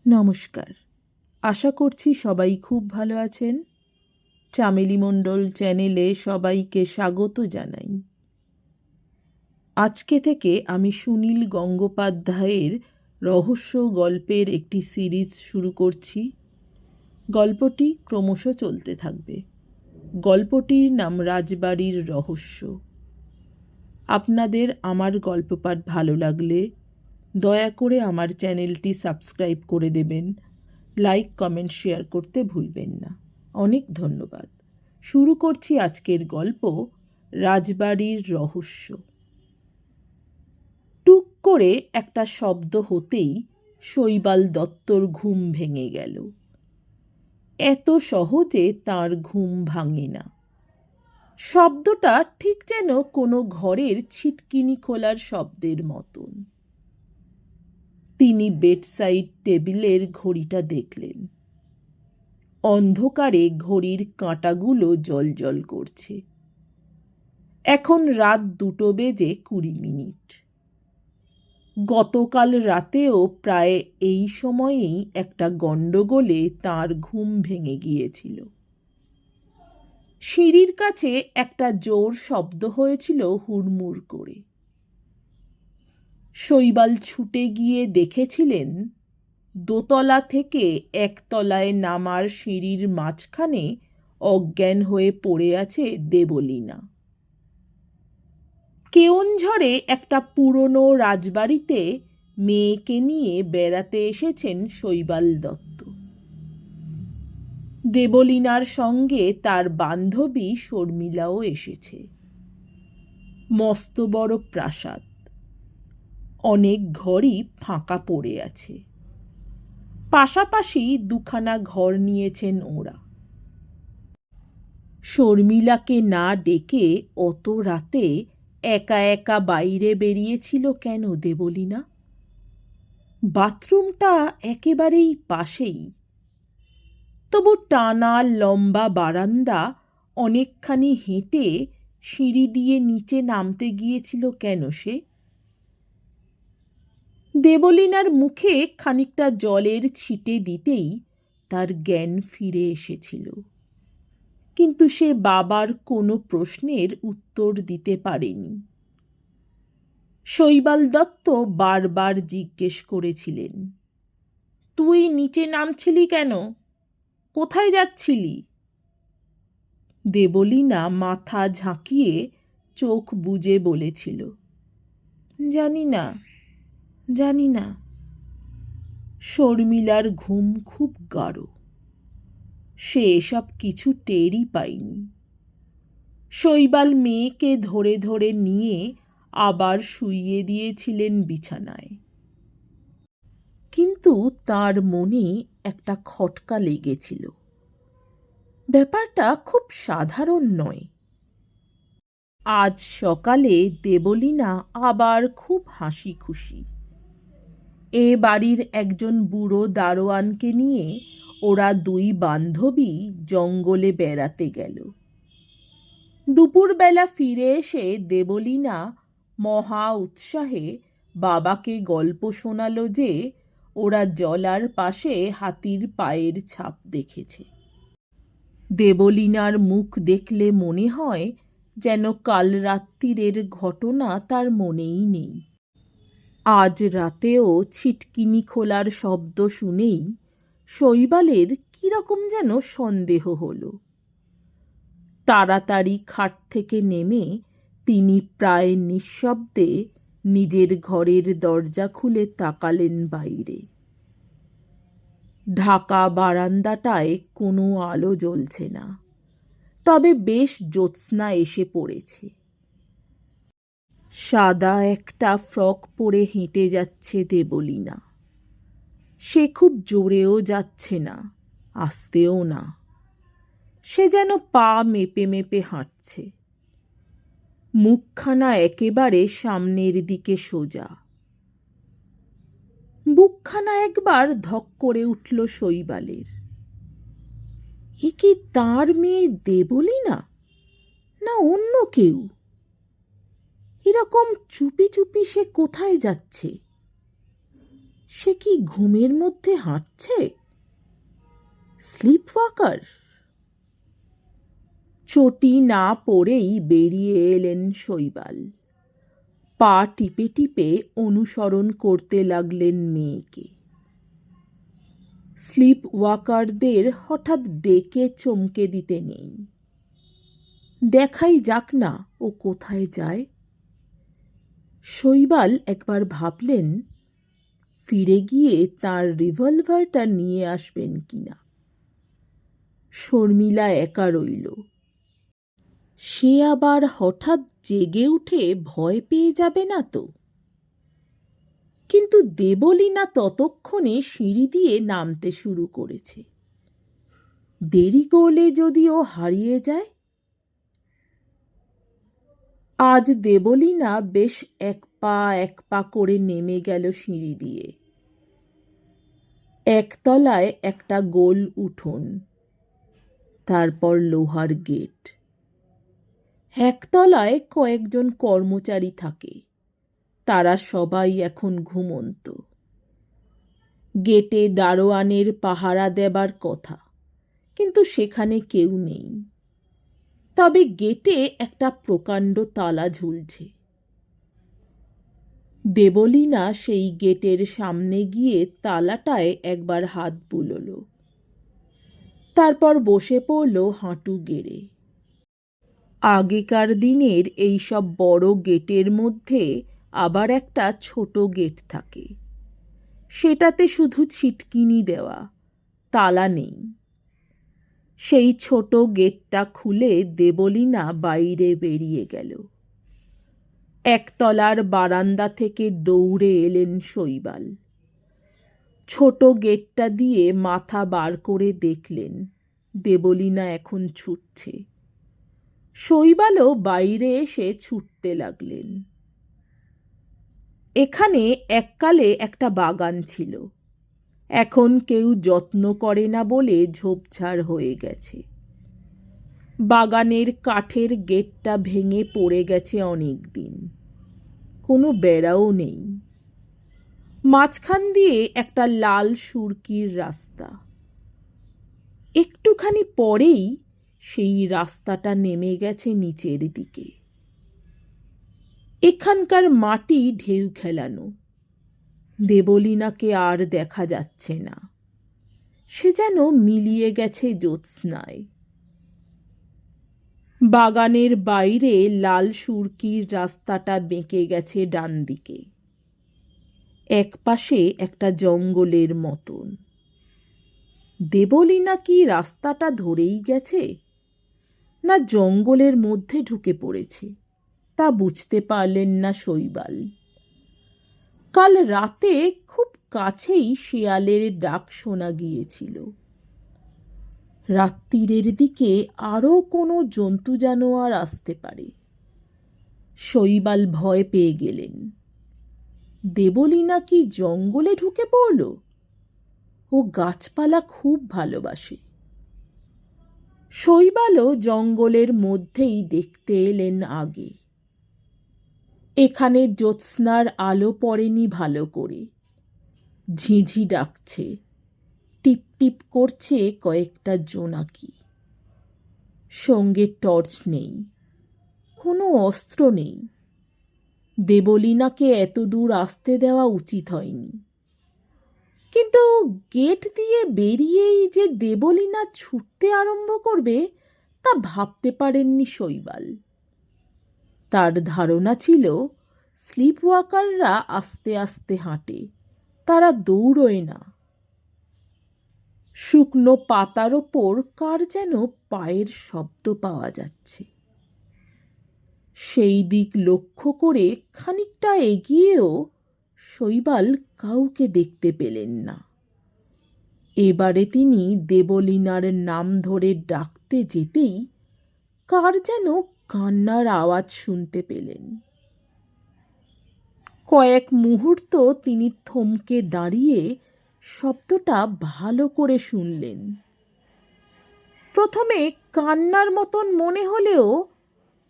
নমস্কার। আশা করছি সবাই খুব ভালো আছেন। চামেলি মণ্ডল চ্যানেলে সবাইকে স্বাগত জানাই। আজকে থেকে আমি সুনীল গঙ্গোপাধ্যায়ের রহস্য গল্পের একটি সিরিজ শুরু করছি। গল্পটি ক্রমশ চলতে থাকবে। গল্পটির নাম রাজবাড়ির রহস্য। আপনাদের আমার গল্প পাঠ ভালো লাগলে দয়া করে আমার চ্যানেলটি সাবস্ক্রাইব করে দেবেন। লাইক, কমেন্ট, শেয়ার করতে ভুলবেন না। অনেক ধন্যবাদ। শুরু করছি আজকের গল্প, রাজবাড়ির রহস্য। টুক করে একটা শব্দ হতেই শৈবাল দত্তর ঘুম ভেঙে গেল। এত সহজে তার ঘুম ভাঙে না। শব্দটা ঠিক যেন কোনো ঘরের ছিটকিনি খোলার শব্দের মতন। তিনি বেডসাইড টেবিলের ঘড়িটা দেখলেন। অন্ধকারে ঘড়ির কাঁটাগুলো জ্বলজ্বল করছে। এখন রাত 2:20 গতকাল রাতেও প্রায় এই সময়েই একটা গণ্ডগোলে তাঁর ঘুম ভেঙে গিয়েছিল। সিঁড়ির কাছে একটা জোর শব্দ হয়েছিল হুড়মুড় করে। শৈবাল ছুটে গিয়ে দেখেছিলেন দোতলা থেকে একতলায় নামার সিঁড়ির মাঝখানে অজ্ঞান হয়ে পড়ে আছে দেবলীনা। কেওনঝড়ে একটা পুরনো রাজবাড়িতে মেয়েকে নিয়ে বেড়াতে এসেছেন শৈবাল দত্ত। দেবলীনার সঙ্গে তার বান্ধবী শর্মিলাও এসেছে। মস্ত বড় প্রাসাদ, অনেক ঘরই ফাঁকা পড়ে আছে। পাশাপাশি দুখানা ঘর নিয়েছেন ওরা। শর্মিলাকে না ডেকে অত রাতে একা একা বাইরে বেরিয়েছিল কেন দেবলীনা? বাথরুমটা একেবারেই পাশেই। তবু টানা লম্বা বারান্দা অনেকখানি হেঁটে সিঁড়ি দিয়ে নিচে নামতে গিয়েছিল কেন সে? দেবলীনার মুখে খানিকটা জলের ছিটে দিতেই তার জ্ঞান ফিরে এসেছিল। কিন্তু সে বাবার কোনো প্রশ্নের উত্তর দিতে পারেনি। শৈবাল দত্ত বারবার জিজ্ঞেস করেছিলেন, তুই নিচে নামছিলি কেন? কোথায় যাচ্ছিলি? দেবলীনা মাথা ঝাঁকিয়ে চোখ বুজে বলেছিল, জানি না, জানি না। শর্মিলার ঘুম খুব গাঢ়। সে এসব কিছু টেরই পায়নি। শৈবাল মেয়েকে ধরে ধরে নিয়ে আবার শুইয়ে দিয়েছিলেন বিছানায়। কিন্তু তার মনে একটা খটকা লেগেছিল। ব্যাপারটা খুব সাধারণ নয়। আজ সকালে দেবলীনা আবার খুব হাসি খুশি। এ বাড়ির একজন বুড়ো দারোয়ানকে নিয়ে ওরা দুই বান্ধবী জঙ্গলে বেড়াতে গেল। দুপুরবেলা ফিরে এসে দেবলীনা মহা উৎসাহে বাবাকে গল্প শোনালো যে ওরা জলার পাশে হাতির পায়ের ছাপ দেখেছে। দেবলীনার মুখ দেখলে মনে হয় যেন কাল রাত্রিরের ঘটনা তার মনেই নেই। আজ রাতেও ছিটকিনি খোলার শব্দ শুনেই শৈবালের কিরকম যেন সন্দেহ হলো। তাড়াতাড়ি খাট থেকে নেমে তিনি প্রায় নিঃশব্দে নিজের ঘরের দরজা খুলে তাকালেন বাইরে। ঢাকা বারান্দাটায় কোনো আলো জ্বলছে না, তবে বেশ জ্যোৎস্না এসে পড়েছে। সাদা একটা ফ্রক পরে হেঁটে যাচ্ছে দেবলীনা। সে খুব জোরেও যাচ্ছে না, আস্তেও না। সে যেন পা মেপে মেপে হাঁটছে। মুখখানা একেবারে সামনের দিকে সোজা। বুকখানা একবার ধক করে উঠল শৈবালের। এ কি তাঁর মেয়ে দেবলীনা, না অন্য কেউ? এরকম চুপি চুপি সে কোথায় যাচ্ছে? সে কি ঘুমের মধ্যে হাঁটছে? স্লিপ ওয়াকার? চটি না পড়েই বেরিয়ে এলেন শৈবাল। পা টিপে টিপে অনুসরণ করতে লাগলেন মেয়েকে। স্লিপ ওয়াকারদের হঠাৎ ডেকে চমকে দিতে নেই। দেখাই যাক না ও কোথায় যায়। শৈবাল একবার ভাবলেন ফিরে গিয়ে তার রিভলভারটা নিয়ে আসবেন কিনা। শর্মিলা একা রইল। সে আবার হঠাৎ জেগে উঠে ভয় পেয়ে যাবে না তো? কিন্তু দেবলীনা ততক্ষণে সিঁড়ি দিয়ে নামতে শুরু করেছে। দেরি করলে যদি ও হারিয়ে যায়? আজ দেবলীনা বেশ এক পা করে নেমে গেল সিঁড়ি দিয়ে। একতলায় একটা গোল উঠোন, তারপর লোহার গেট। একতলায় কয়েকজন কর্মচারী থাকে, তারা সবাই এখন ঘুমন্ত। গেটে দারোয়ানের পাহারা দেবার কথা, কিন্তু সেখানে কেউ নেই। তবে গেটে একটা প্রকাণ্ড তালা ঝুলছে। দেবলীনা সেই গেটের সামনে গিয়ে তালাটায় একবার হাত বুলোল, তারপর বসে পড়ল হাঁটু গেড়ে। আগেকার দিনের এই সব বড় গেটের মধ্যে আবার একটা ছোট গেট থাকে, সেটাতে শুধু ছিটকিনি দেওয়া, তালা নেই। সেই ছোট গেটটা খুলে দেবলীনা বাইরে বেরিয়ে গেল। একতলার বারান্দা থেকে দৌড়ে এলেন শৈবাল। ছোট গেটটা দিয়ে মাথা বার করে দেখলেন দেবলীনা এখন ছুটছে। শৈবালও বাইরে এসে ছুটতে লাগলেন। এখানে এককালে একটা বাগান ছিল, এখন কেউ যত্ন করে না বলে ঝোপঝাড় হয়ে গেছে। বাগানের কাঠের গেটটা ভেঙে পড়ে গেছে অনেক দিন, কোনো বেড়াও নেই। মাঝখান দিয়ে একটা লাল সুরকির রাস্তা। একটুখানি পরেই সেই রাস্তাটা নেমে গেছে নিচের দিকে। এখানকার মাটি ঢেউ খেলানো। দেবলীনাকে আর দেখা যাচ্ছে না, সে যেন মিলিয়ে গেছে জ্যোৎস্নায়। বাগানের বাইরে লাল সুরকির রাস্তাটা বেঁকে গেছে ডান দিকে। একপাশে একটা জঙ্গলের মতন। দেবলীনা কি রাস্তাটা ধরেই গেছে, না জঙ্গলের মধ্যে ঢুকে পড়েছে, তা বুঝতে পারলেন না শৈবাল। কাল রাতে খুব কাছেই শেয়ালের ডাক শোনা গিয়েছিল। রাত্তিরের দিকে আরও কোনো জন্তু জানোয়ার আসতে পারে। শৈবাল ভয় পেয়ে গেলেন। দেবলীনা কি জঙ্গলে ঢুকে পড়ল? ও গাছপালা খুব ভালোবাসে। শৈবালও জঙ্গলের মধ্যেই দেখতে এলেন আগে। এখানে জ্যোৎস্নার আলো পড়েনি ভালো করে। ঝিঝি ডাকছে, টিপ টিপ করছে কয়েকটা জোনাকি। সঙ্গে টর্চ নেই, কোনো অস্ত্র নেই। দেবলীনাকে এত দূর আসতে দেওয়া উচিত হয়নি। কিন্তু গেট দিয়ে বেরিয়েই যে দেবলীনা ছুটতে আরম্ভ করবে তা ভাবতে পারেননি শৈবাল। তার ধারণা ছিল স্লিপ ওয়াকাররা আস্তে আস্তে হাঁটে, তারা দৌড়োয় না। শুকনো পাতার ওপর কার যেন পায়ের শব্দ পাওয়া যাচ্ছে। সেই দিক লক্ষ্য করে খানিকটা এগিয়েও শৈবাল কাউকে দেখতে পেলেন না। এবারে তিনি দেবলীনার নাম ধরে ডাকতে যেতেই কার যেন কান্নার আওয়াজ শুনতে পেলেন। কয়েক মুহূর্ত তিনি থমকে দাঁড়িয়ে শব্দটা ভালো করে শুনলেন। প্রথমে কান্নার মতন মনে হলেও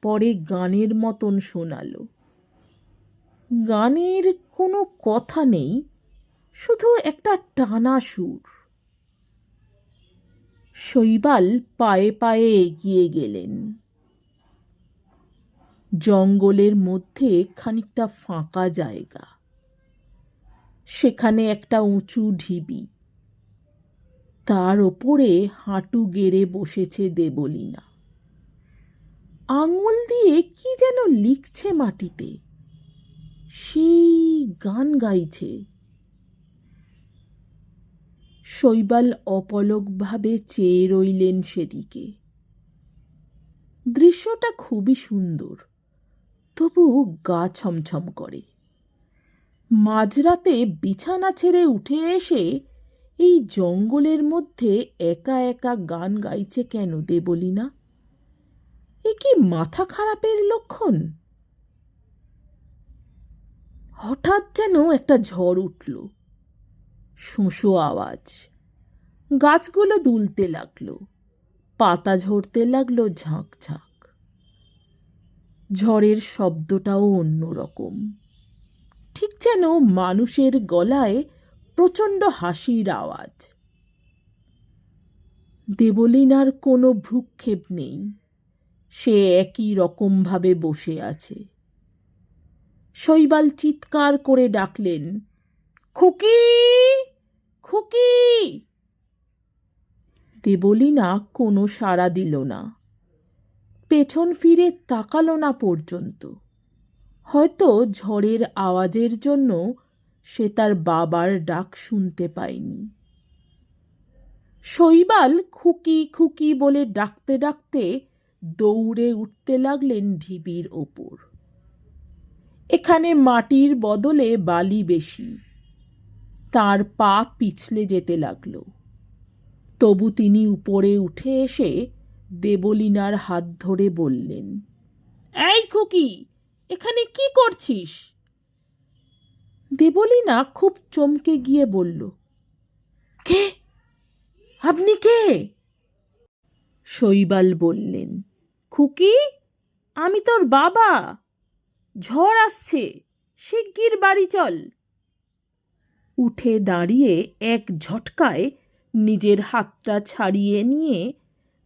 পরে গানের মতন শোনালো। গানের কোনো কথা নেই, শুধু একটা টানা সুর। শৈবাল পায়ে পায়ে এগিয়ে গেলেন। জঙ্গলের মধ্যে খানিকটা ফাঁকা জায়গা, সেখানে একটা উঁচু ঢিবি, তার ওপরে হাঁটু গেড়ে বসেছে দেবলীনা। আঙুল দিয়ে কি যেন লিখছে মাটিতে, সেই গান গাইছে। শৈবাল অপলকভাবে চেয়ে রইলেন সেদিকে। দৃশ্যটা খুবই সুন্দর, তবু গা ছমছম করে। মাঝরাতে বিছানা ছেড়ে উঠে এসে এই জঙ্গলের মধ্যে একা একা গান গাইছে কেন দেবলীনা? এ কি মাথা খারাপের লক্ষণ? হঠাৎ যেন একটা ঝড় উঠল, শোঁসো আওয়াজ। গাছগুলো দুলতে লাগলো, পাতা ঝরতে লাগলো ঝাঁক ঝাঁক। ঝড়ের শব্দটাও অন্যরকম, ঠিক যেন মানুষের গলায় প্রচণ্ড হাসির আওয়াজ। দেবলীনার কোনো ভ্রুক্ষেপ নেই, সে একই রকমভাবে বসে আছে। শৈবাল চিৎকার করে ডাকলেন, খুকি, খুকি। দেবলীনা কোনো সাড়া দিল না, পেছন ফিরে তাকালো না পর্যন্ত। হয়তো ঝড়ের আওয়াজের জন্য সে তার বাবার ডাক শুনতে পায়নি। শৈবাল খুকি খুকি বলে ডাকতে ডাকতে দৌড়ে উঠতে লাগলেন ঢিবির ওপর। এখানে মাটির বদলে বালি বেশি, তার পা পিছলে যেতে লাগল। তবু তিনি উপরে উঠে এসে দেবলীনার হাত ধরে বললেন, এই খুকি, এখানে কি করছিস? দেবলীনা খুব চমকে গিয়ে বলল, কে? আপনি কে? শৈবাল বললেন, খুকি, আমি তোর বাবা। ঝড় আসছে, শিগগির বাড়ি চল। উঠে দাঁড়িয়ে এক ঝটকায় নিজের হাতটা ছাড়িয়ে নিয়ে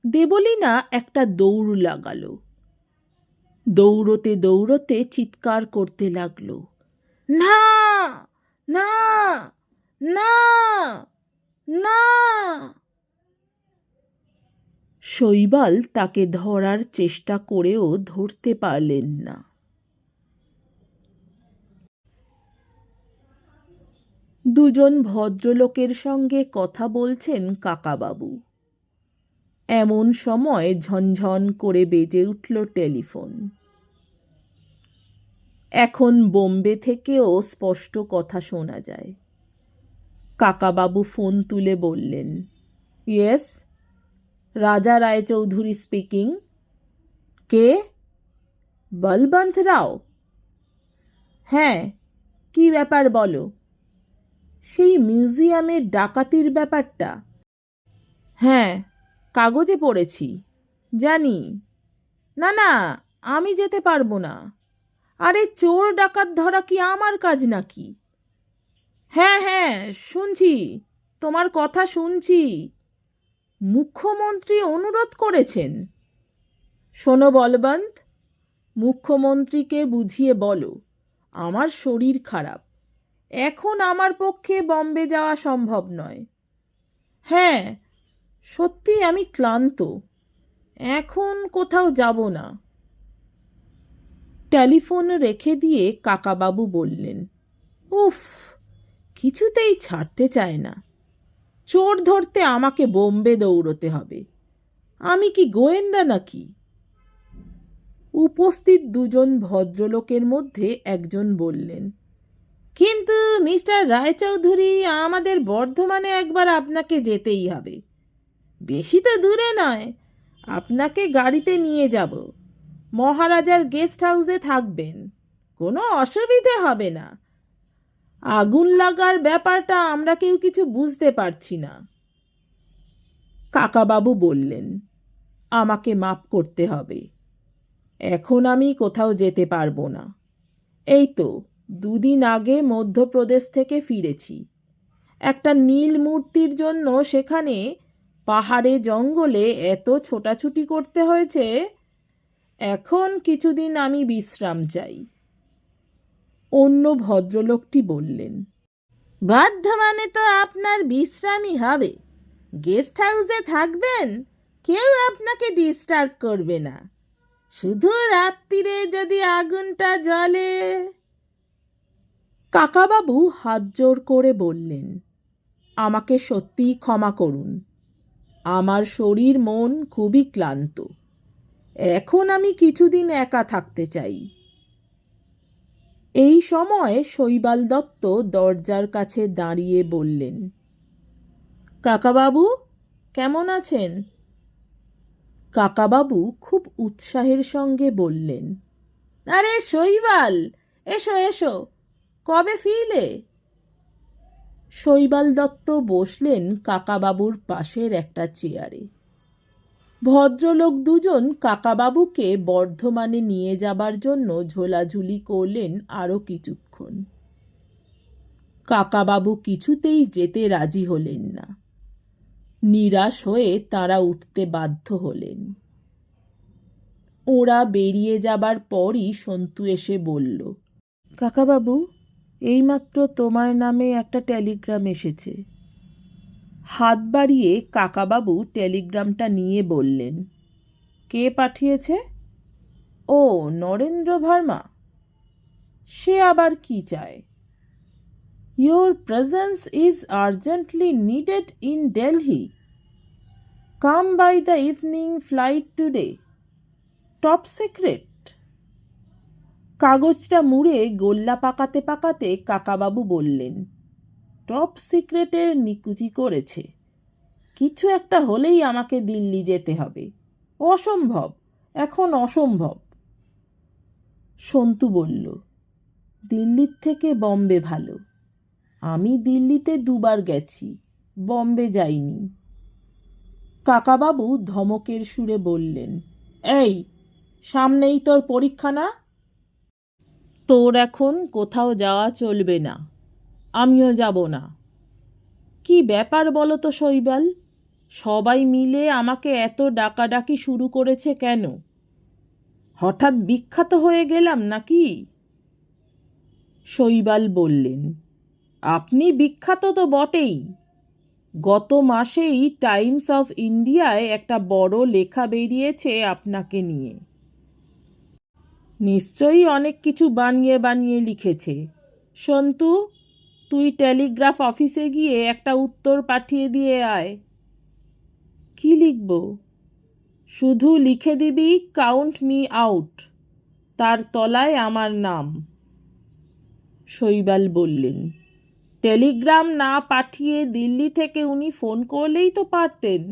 দেবলীনা একটা দৌড় লাগালো। দৌড়তে দৌড়তে চিৎকার করতে লাগলো, না, না, না, না। শৈবাল তাকে ধরার চেষ্টা করেও ধরতে পারলেন না। দুজন ভদ্রলোকের সঙ্গে কথা বলছেন কাকাবাবু। এমন সময় ঝনঝন করে বেজে উঠল টেলিফোন। এখন বোম্বে থেকেও স্পষ্ট কথা শোনা যায়। কাকাবাবু ফোন তুলে বললেন, ইয়েস, রাজা রায়চৌধুরী স্পিকিং। কে? বলবন্ত রাও? হ্যাঁ, কি ব্যাপার বলো। সেই মিউজিয়ামের ডাকাতির ব্যাপারটা? হ্যাঁ, কাগজে পড়েছি, জানি। না না, আমি যেতে পারবো না। আরে চোর ডাকাত ধরা কি আমার কাজ নাকি? হ্যাঁ হ্যাঁ, শুনছি, তোমার কথা শুনছি। মুখ্যমন্ত্রী অনুরোধ করেছেন। শোনো বলবন্ত, মুখ্যমন্ত্রীকে বুঝিয়ে বলো আমার শরীর খারাপ, এখন আমার পক্ষে বম্বে যাওয়া সম্ভব নয়। হ্যাঁ, সত্যি আমি ক্লান্ত, এখন কোথাও যাব না। টেলিফোন রেখে দিয়ে কাকাবাবু বললেন, উফ, কিছুতেই ছাড়তে চায় না। চোর ধরতে আমাকে বোম্বে দৌড়তে হবে। আমি কি গোয়েন্দা নাকি? উপস্থিত দুজন ভদ্রলোকের মধ্যে একজন বললেন, কিন্তু মিস্টার রায়চৌধুরী, আমাদের বর্ধমানে একবার আপনাকে যেতেই হবে। বেশি তো দূরে নয়, আপনাকে গাড়িতে নিয়ে যাব। মহারাজার গেস্ট হাউসে থাকবেন, কোনো অসুবিধে হবে না। আগুন লাগার ব্যাপারটা আমরা কেউ কিছু বুঝতে পারছি না। কাকাবাবু বললেন, আমাকে মাপ করতে হবে, এখন আমি কোথাও যেতে পারবো না। এই তো দুদিন আগে মধ্যপ্রদেশ থেকে ফিরেছি। একটা নীল মূর্তির জন্য সেখানে পাহাড়ে জঙ্গলে এত ছোটাছুটি করতে হয়েছে। এখন কিছুদিন আমি বিশ্রাম চাই। অন্য ভদ্রলোকটি বললেন, বর্ধমানে তো আপনার বিশ্রামই হবে। গেস্ট হাউসে থাকবেন, কেউ আপনাকে ডিস্টার্ব করবে না। শুধু রাত্রিরে যদি আগুনটা জ্বলে। কাকাবাবু হাত জোড় করে বললেন, আমাকে সত্যিই ক্ষমা করুন। আমার শরীর মন খুবই ক্লান্ত। এখন আমি কিছুদিন একা থাকতে চাই। এই সময় শৈবাল দত্ত দরজার কাছে দাঁড়িয়ে বললেন, কাকাবাবু কেমন আছেন? কাকাবাবু খুব উৎসাহের সঙ্গে বললেন, আরে শৈবাল, এসো এসো, কবে ফিরলে? শৈবাল দত্ত বসলেন কাকাবাবুর পাশের একটা চেয়ারে। ভদ্রলোক দুজন কাকাবাবুকে বর্ধমানে নিয়ে যাবার জন্য ঝোলাঝুলি করলেন আরও কিছুক্ষণ। কাকাবাবু কিছুতেই যেতে রাজি হলেন না। নিরাশ হয়ে তাঁরা উঠতে বাধ্য হলেন। ওরা বেরিয়ে যাবার পরই সন্তু এসে বলল, কাকাবাবু, এইমাত্র তোমার নামে একটা টেলিগ্রাম এসেছে। হাত বাড়িয়ে কাকাবাবু টেলিগ্রামটা নিয়ে বললেন, কে পাঠিয়েছে? ও, নরেন্দ্র ভার্মা। সে আবার কি চায়? Your presence is urgently needed in Delhi. Come by the evening flight today. Top secret. কাগজটা মুড়ে গোল্লা পাকাতে পাকাতে কাকাবাবু বললেন, টপ সিক্রেটের নিকুচি করেছে। কিছু একটা হলেই আমাকে দিল্লি যেতে হবে। অসম্ভব, এখন অসম্ভব। সন্তু বলল, দিল্লির থেকে বম্বে ভালো। আমি দিল্লিতে দুবার গেছি, বম্বে যাইনি। কাকাবাবু ধমকের সুরে বললেন, এই, সামনেই তোর পরীক্ষা না? তোর এখন কোথাও যাওয়া চলবে না, আমিও যাব না। কি ব্যাপার বলো তো শৈবাল, সবাই মিলে আমাকে এত ডাকাডাকি শুরু করেছে কেন? হঠাৎ বিখ্যাত হয়ে গেলাম নাকি? শৈবাল বললেন, আপনি বিখ্যাত তো বটেই। গত মাসেই টাইমস অফ ইন্ডিয়ায় একটা বড় লেখা বেরিয়েছে আপনাকে নিয়ে। নিশ্চয়ই অনেক কিছু বানিয়ে বানিয়ে লিখেছে। সন্তু, তুই টেলিগ্রাফ অফিসে গিয়ে একটা উত্তর পাঠিয়ে দিয়ে আয়। কি লিখব? শুধু লিখে দিবি কাউন্ট মি আউট, তার তলায় আমার নাম। শৈবাল বললেন, টেলিগ্রাম না পাঠিয়ে দিল্লি থেকে উনি ফোন করলেই তো পারতেন।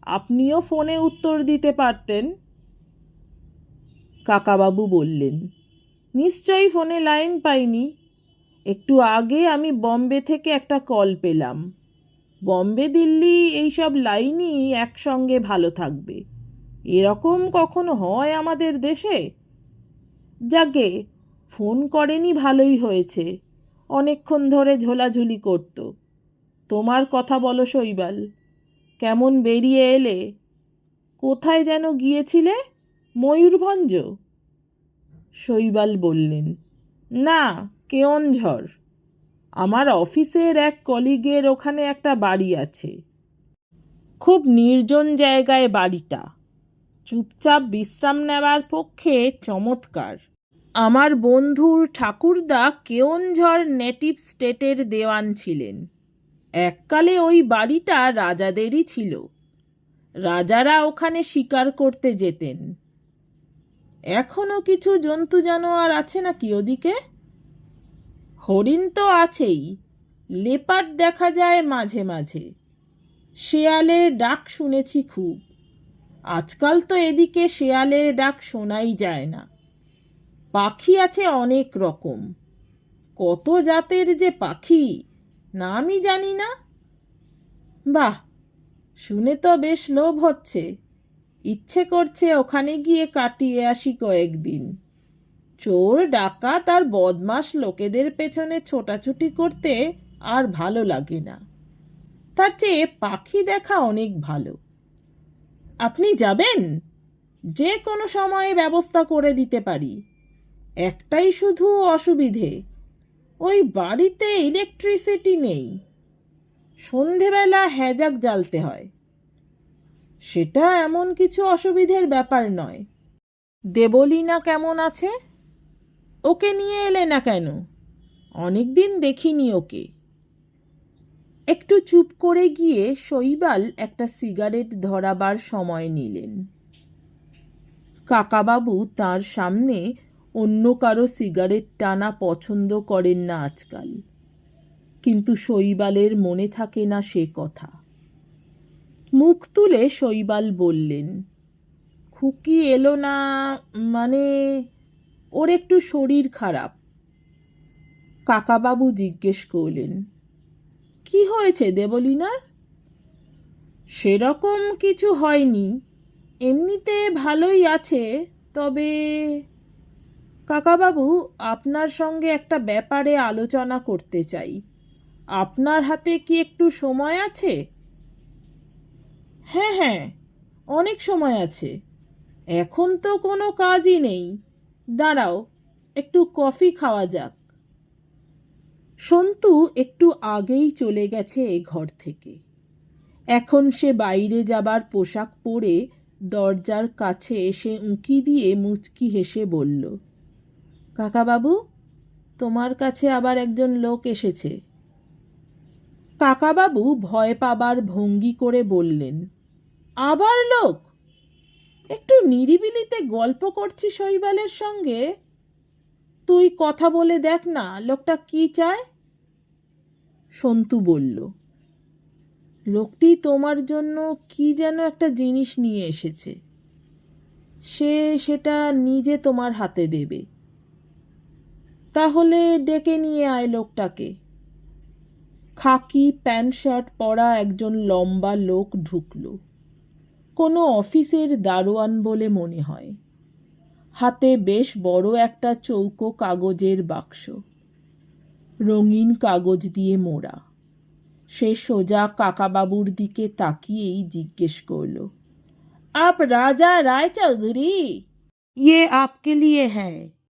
আপনিও ফোনে উত্তর দিতে পারতেন। কাকাবাবু বললেন, নিশ্চয়ই ফোনে লাইন পাইনি। একটু আগে আমি বম্বে থেকে একটা কল পেলাম। বম্বে দিল্লি এইসব লাইনই একসঙ্গে ভালো থাকবে, এরকম কখনো হয় আমাদের দেশে? যাকে ফোন করেনি ভালোই হয়েছে, অনেকক্ষণ ধরে ঝোলাঝুলি করত। তোমার কথা বলো শৈবাল, কেমন বেরিয়ে এলে? কোথায় যেন গিয়েছিলে? ময়ূরভঞ্জ? শৈবাল বললেন, না, কেওনঝড়। আমার অফিসের এক কলিগের ওখানে একটা বাড়ি আছে। খুব নির্জন জায়গায় বাড়িটা, চুপচাপ বিশ্রাম নেওয়ার পক্ষে চমৎকার। আমার বন্ধুর ঠাকুরদা কেওনঝড় নেটিভ স্টেটের দেওয়ান ছিলেন। এককালে ওই বাড়িটা রাজাদেরই ছিল। রাজারা ওখানে শিকার করতে যেতেন। এখনো কিছু জন্তু জানোয়ার আছে নাকি ওদিকে? হরিণ তো আছেই, লেপার্ড দেখা যায় মাঝে মাঝে। শেয়ালের ডাক শুনেছি খুব। আজকাল তো এদিকে শেয়ালের ডাক শোনাই যায় না। পাখি আছে অনেক রকম, কত জাতের যে পাখি, নামই জানি না। বাহ, শুনে তো বেশ লোভ হচ্ছে। ইচ্ছে করছে ওখানে গিয়ে কাটিয়ে আসি কয়েকদিন। চোর ডাকাত আর বদমাশ লোকেদের পেছনে ছোটাছুটি করতে আর ভালো লাগে না। তার চেয়ে পাখি দেখা অনেক ভালো। আপনি যাবেন? যে কোনো সময়ে ব্যবস্থা করে দিতে পারি। একটাই শুধু অসুবিধে, ওই বাড়িতে ইলেকট্রিসিটি নেই। সন্ধেবেলা হ্যাজাক জ্বালতে হয়। সেটা এমন কিছু অসুবিধের ব্যাপার নয়। দেবলীনা কেমন আছে? ওকে নিয়ে এলে না কেন? অনেক দিন দেখিনি ওকে। একটু চুপ করে গিয়ে শৈবাল একটা সিগারেট ধরাবার সময় নিলেন। কাকাবাবু তার সামনে অন্য কারো সিগারেট টানা পছন্দ করেন না আজকাল, কিন্তু শৈবালের মনে থাকে না সে কথা। মুখ তুলে শৈবাল বললেন, খুকি এলো না? মানে ওর একটু শরীর খারাপ। কাকাবাবু জিজ্ঞেস করলেন, কি হয়েছে দেবলীনার? সেরকম কিছু হয়নি, এমনিতে ভালোই আছে। তবে কাকাবাবু, আপনার সঙ্গে একটা ব্যাপারে আলোচনা করতে চাই। আপনার হাতে কি একটু সময় আছে? হ্যাঁ হ্যাঁ, অনেক সময় আছে। এখন তো কোনো কাজই নেই। দাঁড়াও, একটু কফি খাওয়া যাক। সন্তু একটু আগেই চলে গেছে এ ঘর থেকে। এখন সে বাইরে যাবার পোশাক পরে দরজার কাছে এসে উঁকি দিয়ে মুচকি হেসে বলল, কাকাবাবু, তোমার কাছে আবার একজন লোক এসেছে। কাকাবাবু ভয় পাবার ভঙ্গি করে বললেন, আবার লোক? একটু নিরিবিলিতে গল্প করছি শৈবালের সঙ্গে। তুই কথা বলে দেখ না লোকটা কি চায়। সন্তু বলল, লোকটি তোমার জন্য কি যেন একটা জিনিস নিয়ে এসেছে। সেটা নিজে তোমার হাতে দেবে। তাহলে ডেকে নিয়ে আয় লোকটাকে। খাকি প্যান্ট শার্ট পরা একজন লম্বা লোক ঢুকল। কোনো অফিসের দারোয়ান বলে মনে হয়। হাতে বেশ বড় একটা চৌকো কাগজের বাক্স, রঙিন কাগজ দিয়ে মোড়া। সে সোজা কাকাবাবুর দিকে তাকিয়েই জিজ্ঞেস করল, आप राजा राय चौधरी? ये आपके लिए है।